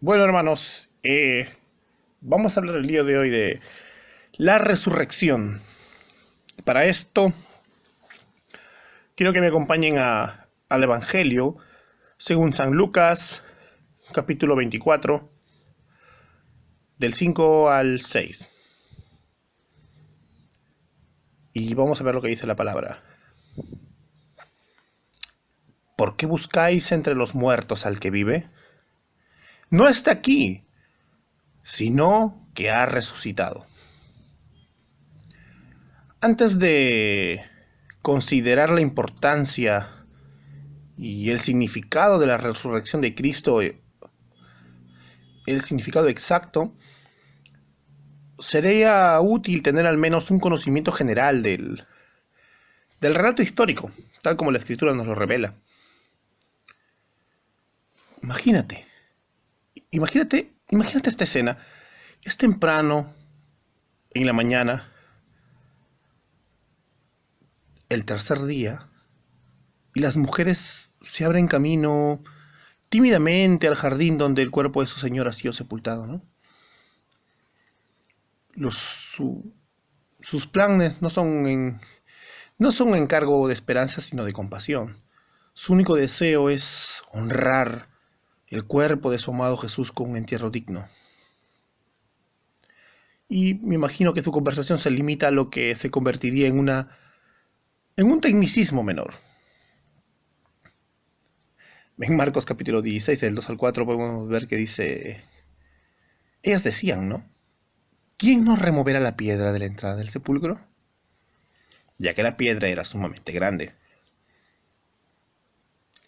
Bueno, hermanos, vamos a hablar el día de hoy de la resurrección. Para esto, quiero que me acompañen al Evangelio según San Lucas, capítulo 24, del 5 al 6. Y vamos a ver lo que dice la palabra. ¿Por qué buscáis entre los muertos al que vive? No está aquí, sino que ha resucitado. Antes de considerar la importancia y el significado de la resurrección de Cristo, el significado exacto, sería útil tener al menos un conocimiento general del relato histórico, tal como la escritura nos lo revela. Imagínate, imagínate esta escena. Es temprano, en la mañana, el tercer día, y las mujeres se abren camino tímidamente al jardín donde el cuerpo de su señor ha sido sepultado, ¿no? Los, su- Sus planes no son encargo de esperanza, sino de compasión. Su único deseo es honrar el cuerpo de su amado Jesús con un entierro digno. Y me imagino que su conversación se limita a lo que se convertiría en un tecnicismo menor. En Marcos capítulo 16, del 2 al 4, podemos ver que dice, ellas decían, ¿no? ¿Quién nos removerá la piedra de la entrada del sepulcro? Ya que la piedra era sumamente grande.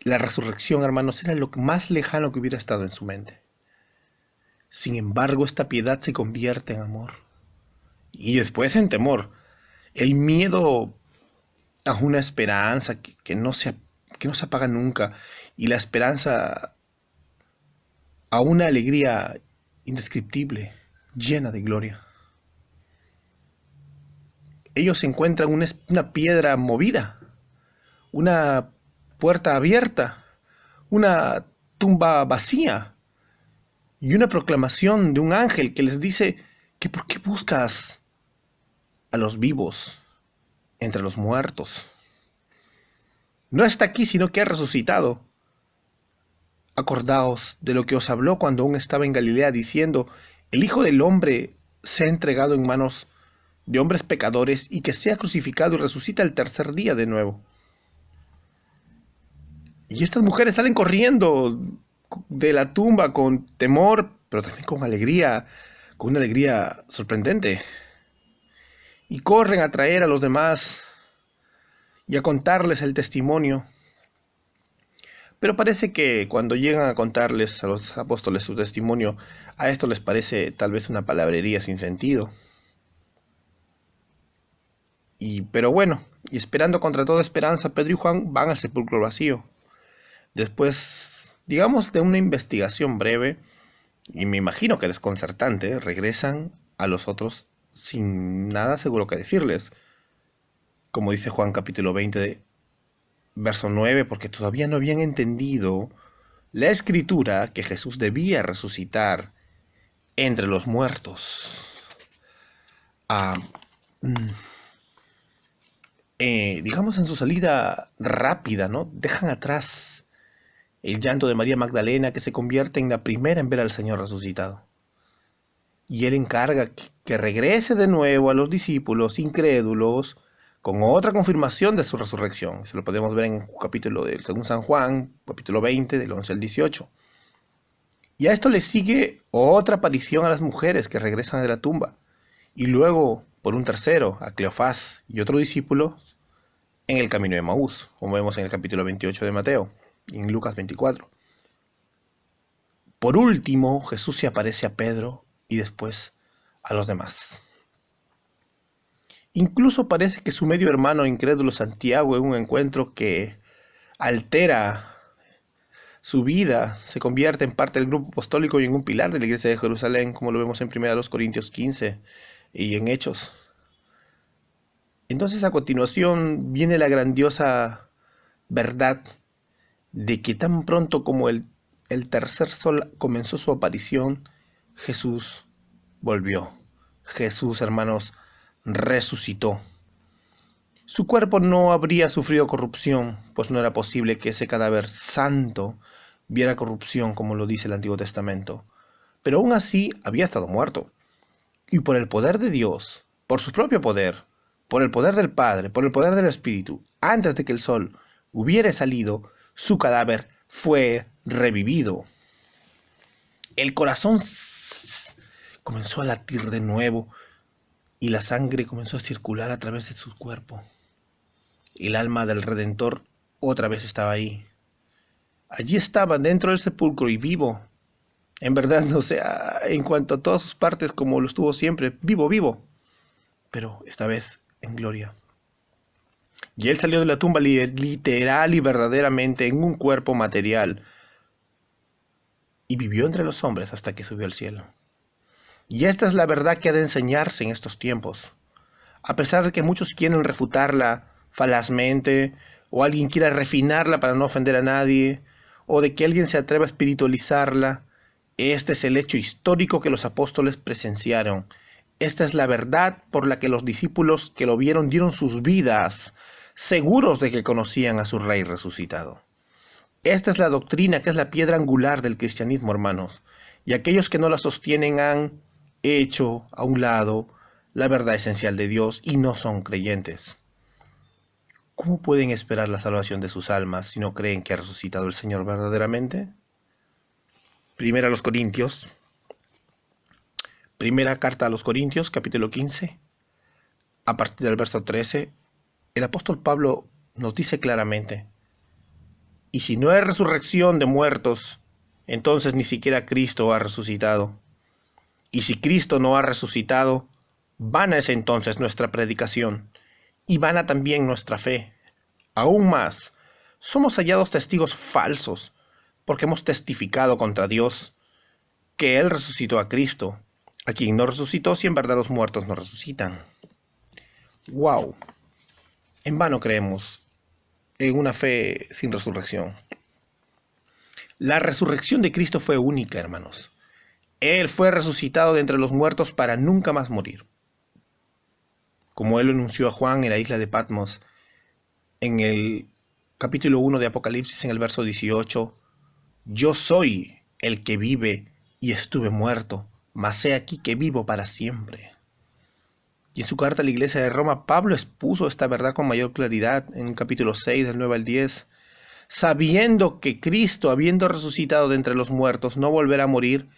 La resurrección, hermanos, era lo más lejano que hubiera estado en su mente. Sin embargo, esta piedad se convierte en amor y después en temor. El miedo a una esperanza que no se apaga nunca, y la esperanza a una alegría indescriptible, llena de gloria. Ellos encuentran una piedra movida, una puerta abierta, una tumba vacía y una proclamación de un ángel que les dice que por qué buscas a los vivos entre los muertos. No está aquí, sino que ha resucitado. Acordaos de lo que os habló cuando aún estaba en Galilea, diciendo, el Hijo del Hombre se ha entregado en manos de hombres pecadores y que sea crucificado y resucita el tercer día de nuevo. Y estas mujeres salen corriendo de la tumba con temor, pero también con alegría, con una alegría sorprendente. Y corren a traer a los demás y a contarles el testimonio. Pero parece que cuando llegan a contarles a los apóstoles su testimonio, a esto les parece tal vez una palabrería sin sentido. Pero bueno, y esperando contra toda esperanza, Pedro y Juan van al sepulcro vacío. Después, digamos, de una investigación breve, y me imagino que desconcertante, regresan a los otros sin nada seguro que decirles. Como dice Juan capítulo 20, verso 9, porque todavía no habían entendido la escritura que Jesús debía resucitar entre los muertos. Ah, mm, digamos en su salida rápida, ¿no? Dejan atrás el llanto de María Magdalena, que se convierte en la primera en ver al Señor resucitado. Y él encarga que regrese de nuevo a los discípulos incrédulos con otra confirmación de su resurrección. Se lo podemos ver en el capítulo del según San Juan, capítulo 20, del 11 al 18. Y a esto le sigue otra aparición a las mujeres que regresan de la tumba. Y luego, por un tercero, a Cleofás y otro discípulo en el camino de Maús, como vemos en el capítulo 28 de Mateo y en Lucas 24. Por último, Jesús se aparece a Pedro y después a los demás. Incluso parece que su medio hermano incrédulo Santiago, en un encuentro que altera su vida, se convierte en parte del grupo apostólico y en un pilar de la iglesia de Jerusalén, como lo vemos en 1 Corintios 15 y en Hechos. Entonces, a continuación viene la grandiosa verdad de que tan pronto como el tercer sol comenzó su aparición, Jesús volvió. Jesús, hermanos, resucitó. Su cuerpo no habría sufrido corrupción, pues no era posible que ese cadáver santo viera corrupción, como lo dice el Antiguo Testamento. Pero aún así había estado muerto. Y por el poder de Dios, por su propio poder, por el poder del Padre, por el poder del Espíritu, antes de que el sol hubiera salido, su cadáver fue revivido. El corazón comenzó a latir de nuevo y la sangre comenzó a circular a través de su cuerpo. El alma del Redentor otra vez estaba ahí. Allí estaba dentro del sepulcro y vivo. En verdad, no sé, en cuanto a todas sus partes, como lo estuvo siempre, vivo. Pero esta vez en gloria. Y él salió de la tumba literal y verdaderamente en un cuerpo material. Y vivió entre los hombres hasta que subió al cielo. Y esta es la verdad que ha de enseñarse en estos tiempos. A pesar de que muchos quieren refutarla falazmente, o alguien quiera refinarla para no ofender a nadie, o de que alguien se atreva a espiritualizarla, este es el hecho histórico que los apóstoles presenciaron. Esta es la verdad por la que los discípulos que lo vieron dieron sus vidas, seguros de que conocían a su Rey resucitado. Esta es la doctrina que es la piedra angular del cristianismo, hermanos, y aquellos que no la sostienen han hecho a un lado la verdad esencial de Dios y no son creyentes. ¿Cómo pueden esperar la salvación de sus almas si no creen que ha resucitado el Señor verdaderamente? Primera carta a los Corintios, capítulo 15, a partir del verso 13, el apóstol Pablo nos dice claramente: y si no hay resurrección de muertos, entonces ni siquiera Cristo ha resucitado. Y si Cristo no ha resucitado, vana es entonces nuestra predicación, y vana también nuestra fe. Aún más, somos hallados testigos falsos, porque hemos testificado contra Dios que Él resucitó a Cristo, a quien no resucitó si en verdad los muertos no resucitan. ¡Wow! En vano creemos en una fe sin resurrección. La resurrección de Cristo fue única, hermanos. Él fue resucitado de entre los muertos para nunca más morir. Como Él lo anunció a Juan en la isla de Patmos, en el capítulo 1 de Apocalipsis, en el verso 18, yo soy el que vive y estuve muerto, mas he aquí que vivo para siempre. Y en su carta a la iglesia de Roma, Pablo expuso esta verdad con mayor claridad en el capítulo 6, del 9 al 10, sabiendo que Cristo, habiendo resucitado de entre los muertos, no volverá a morir,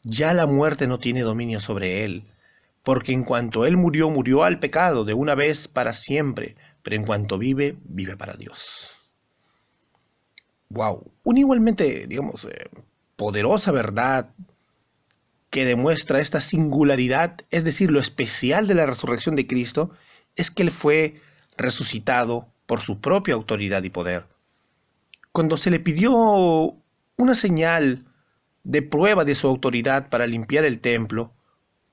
ya la muerte no tiene dominio sobre él, porque en cuanto él murió, murió al pecado de una vez para siempre, pero en cuanto vive, vive para Dios. Wow, una igualmente, poderosa verdad que demuestra esta singularidad, es decir, lo especial de la resurrección de Cristo, es que Él fue resucitado por su propia autoridad y poder. Cuando se le pidió una señal de prueba de su autoridad para limpiar el templo,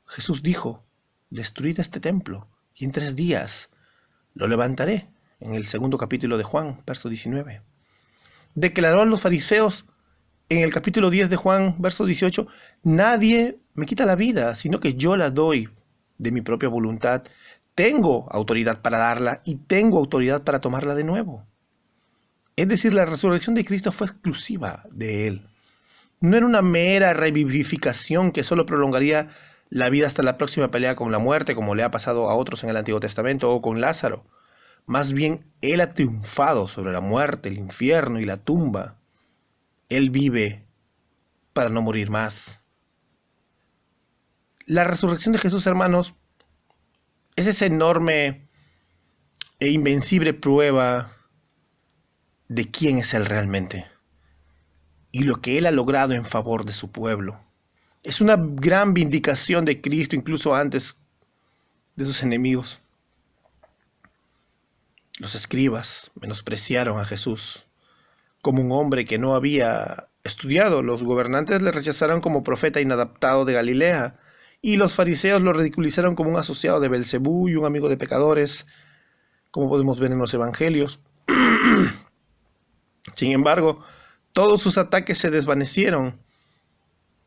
Jesús dijo: destruid este templo, y en 3 días lo levantaré, en el segundo capítulo de Juan, verso 19. Declaró a los fariseos en el capítulo 10 de Juan, verso 18, nadie me quita la vida, sino que yo la doy de mi propia voluntad. Tengo autoridad para darla y tengo autoridad para tomarla de nuevo. Es decir, la resurrección de Cristo fue exclusiva de Él. No era una mera revivificación que solo prolongaría la vida hasta la próxima pelea con la muerte, como le ha pasado a otros en el Antiguo Testamento o con Lázaro. Más bien, Él ha triunfado sobre la muerte, el infierno y la tumba. Él vive para no morir más. La resurrección de Jesús, hermanos, es esa enorme e invencible prueba de quién es Él realmente y lo que Él ha logrado en favor de su pueblo. Es una gran vindicación de Cristo incluso antes de sus enemigos. Los escribas menospreciaron a Jesús como un hombre que no había estudiado. Los gobernantes le rechazaron como profeta inadaptado de Galilea, y los fariseos lo ridiculizaron como un asociado de Belcebú y un amigo de pecadores, como podemos ver en los evangelios. Sin embargo, Todos sus ataques se desvanecieron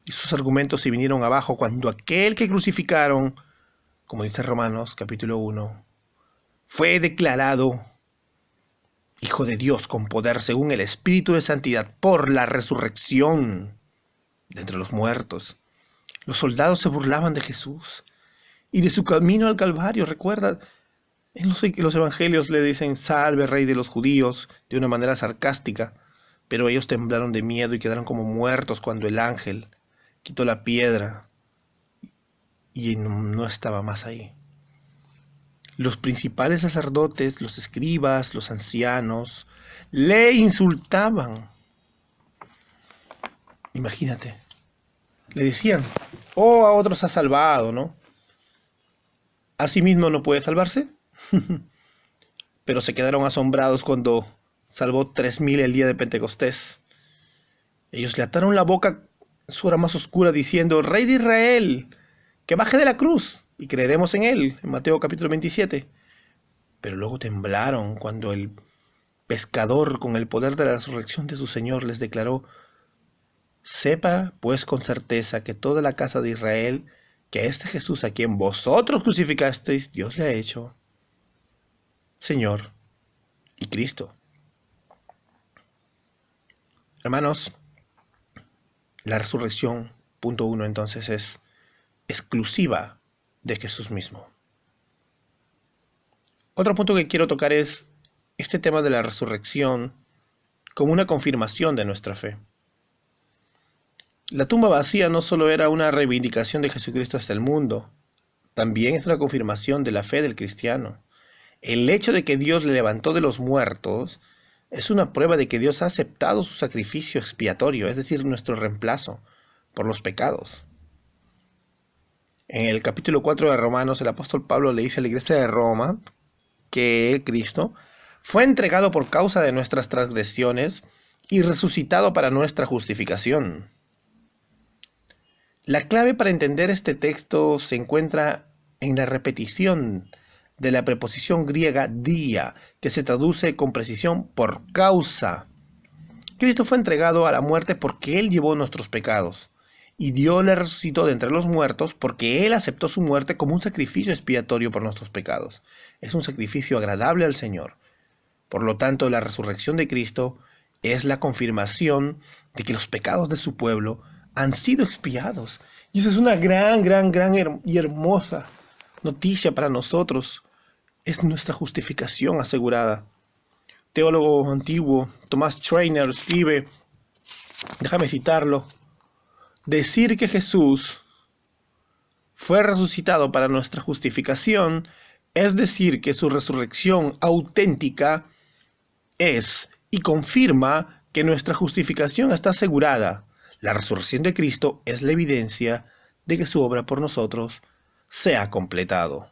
y sus argumentos se vinieron abajo cuando aquel que crucificaron, como dice Romanos capítulo 1, fue declarado Hijo de Dios con poder según el Espíritu de Santidad por la resurrección de entre los muertos. Los soldados se burlaban de Jesús y de su camino al Calvario. Recuerda, en los evangelios le dicen, salve, rey de los judíos, de una manera sarcástica, pero ellos temblaron de miedo y quedaron como muertos cuando el ángel quitó la piedra y no estaba más ahí. Los principales sacerdotes, los escribas, los ancianos, le insultaban. Imagínate, le decían, oh, a otros ha salvado, ¿no? ¿A sí mismo no puede salvarse? Pero se quedaron asombrados cuando salvó 3,000 el día de Pentecostés. Ellos le ataron la boca en su hora más oscura diciendo, Rey de Israel, que baje de la cruz y creeremos en él, en Mateo capítulo 27. Pero luego temblaron cuando el pescador, con el poder de la resurrección de su Señor, les declaró, sepa pues con certeza que toda la casa de Israel, que este Jesús a quien vosotros crucificasteis, Dios le ha hecho Señor y Cristo. Hermanos, la resurrección, punto 1 entonces, es exclusiva de Jesús mismo. Otro punto que quiero tocar es este tema de la resurrección como una confirmación de nuestra fe. La tumba vacía no solo era una reivindicación de Jesucristo hasta el mundo, también es una confirmación de la fe del cristiano. El hecho de que Dios le levantó de los muertos es una prueba de que Dios ha aceptado su sacrificio expiatorio, es decir, nuestro reemplazo por los pecados. En el capítulo 4 de Romanos, el apóstol Pablo le dice a la iglesia de Roma que Cristo fue entregado por causa de nuestras transgresiones y resucitado para nuestra justificación. La clave para entender este texto se encuentra en la repetición de la preposición griega dia, que se traduce con precisión por causa. Cristo fue entregado a la muerte porque Él llevó nuestros pecados, y Dios le resucitó de entre los muertos porque Él aceptó su muerte como un sacrificio expiatorio por nuestros pecados. Es un sacrificio agradable al Señor. Por lo tanto, la resurrección de Cristo es la confirmación de que los pecados de su pueblo han sido expiados. Y eso es una gran y hermosa noticia para nosotros. Es nuestra justificación asegurada. Teólogo antiguo Thomas Trainer escribe, déjame citarlo, decir que Jesús fue resucitado para nuestra justificación es decir que su resurrección auténtica es y confirma que nuestra justificación está asegurada. La resurrección de Cristo es la evidencia de que su obra por nosotros se ha completado.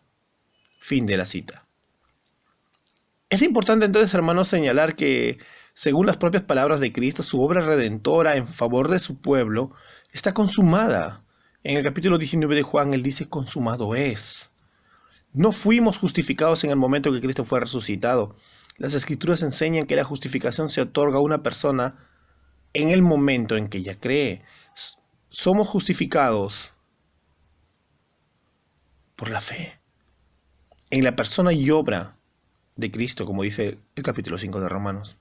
Fin de la cita. Es importante entonces, hermanos, señalar que, según las propias palabras de Cristo, su obra redentora en favor de su pueblo está consumada. En el capítulo 19 de Juan, él dice, consumado es. No fuimos justificados en el momento que Cristo fue resucitado. Las Escrituras enseñan que la justificación se otorga a una persona en el momento en que ella cree. Somos justificados por la fe en la persona y obra de Cristo, como dice el capítulo 5 de Romanos.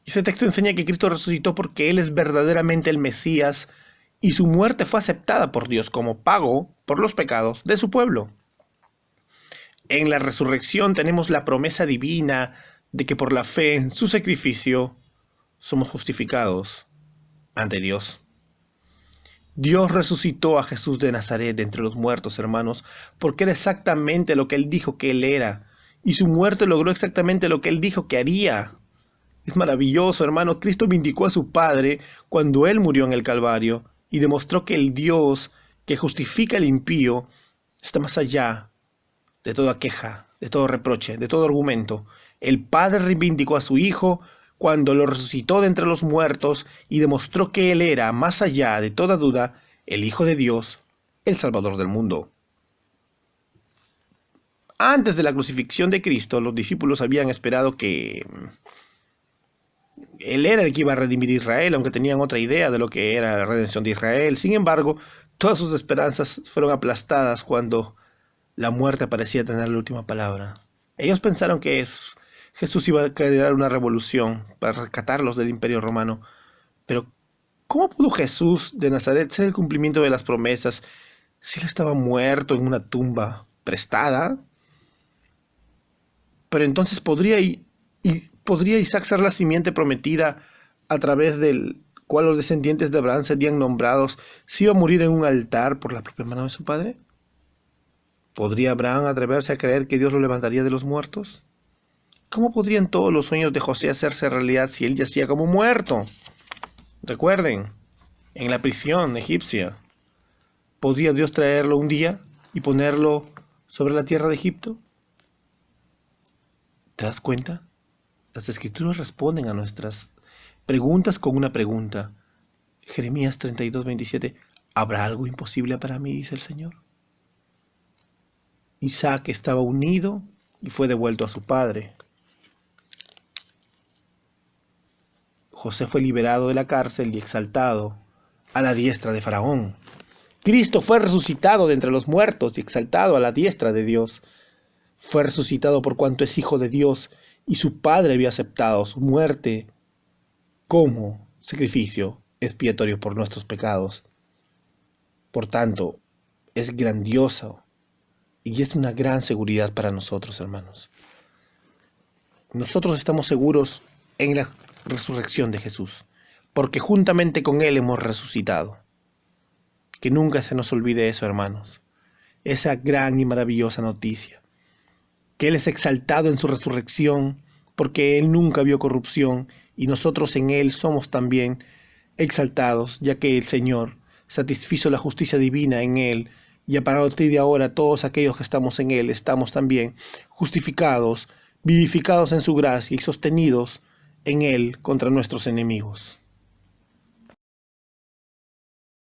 Y ese texto enseña que Cristo resucitó porque Él es verdaderamente el Mesías y su muerte fue aceptada por Dios como pago por los pecados de su pueblo. En la resurrección tenemos la promesa divina de que por la fe en su sacrificio somos justificados ante Dios. Dios resucitó a Jesús de Nazaret de entre los muertos, hermanos, porque era exactamente lo que Él dijo que Él era, y su muerte logró exactamente lo que Él dijo que haría. Es maravilloso, hermano. Cristo vindicó a su Padre cuando Él murió en el Calvario y demostró que el Dios que justifica al impío está más allá de toda queja, de todo reproche, de todo argumento. El Padre reivindicó a su Hijo cuando lo resucitó de entre los muertos y demostró que Él era, más allá de toda duda, el Hijo de Dios, el Salvador del mundo. Antes de la crucifixión de Cristo, los discípulos habían esperado que Él era el que iba a redimir a Israel, aunque tenían otra idea de lo que era la redención de Israel. Sin embargo, todas sus esperanzas fueron aplastadas cuando la muerte parecía tener la última palabra. Ellos pensaron que Jesús iba a crear una revolución para rescatarlos del Imperio Romano. Pero, ¿cómo pudo Jesús de Nazaret ser el cumplimiento de las promesas si él estaba muerto en una tumba prestada? Pero entonces podría Isaac ser la simiente prometida a través del cual los descendientes de Abraham serían nombrados si iba a morir en un altar por la propia mano de su padre. ¿Podría Abraham atreverse a creer que Dios lo levantaría de los muertos? ¿Cómo podrían todos los sueños de José hacerse realidad si él yacía como muerto? Recuerden, en la prisión egipcia, ¿podría Dios traerlo un día y ponerlo sobre la tierra de Egipto? ¿Te das cuenta? Las escrituras responden a nuestras preguntas con una pregunta. Jeremías 32:27. ¿Habrá algo imposible para mí?, dice el Señor. Isaac estaba unido y fue devuelto a su padre. José fue liberado de la cárcel y exaltado a la diestra de Faraón. Cristo fue resucitado de entre los muertos y exaltado a la diestra de Dios. Fue resucitado por cuanto es hijo de Dios y su Padre había aceptado su muerte como sacrificio expiatorio por nuestros pecados. Por tanto, es grandioso y es una gran seguridad para nosotros, hermanos. Nosotros estamos seguros en la resurrección de Jesús, porque juntamente con Él hemos resucitado. Que nunca se nos olvide eso, hermanos, esa gran y maravillosa noticia, que Él es exaltado en su resurrección, porque Él nunca vio corrupción, y nosotros en Él somos también exaltados, ya que el Señor satisfizo la justicia divina en Él, y a partir de ahora todos aquellos que estamos en Él estamos también justificados, vivificados en su gracia y sostenidos en Él contra nuestros enemigos.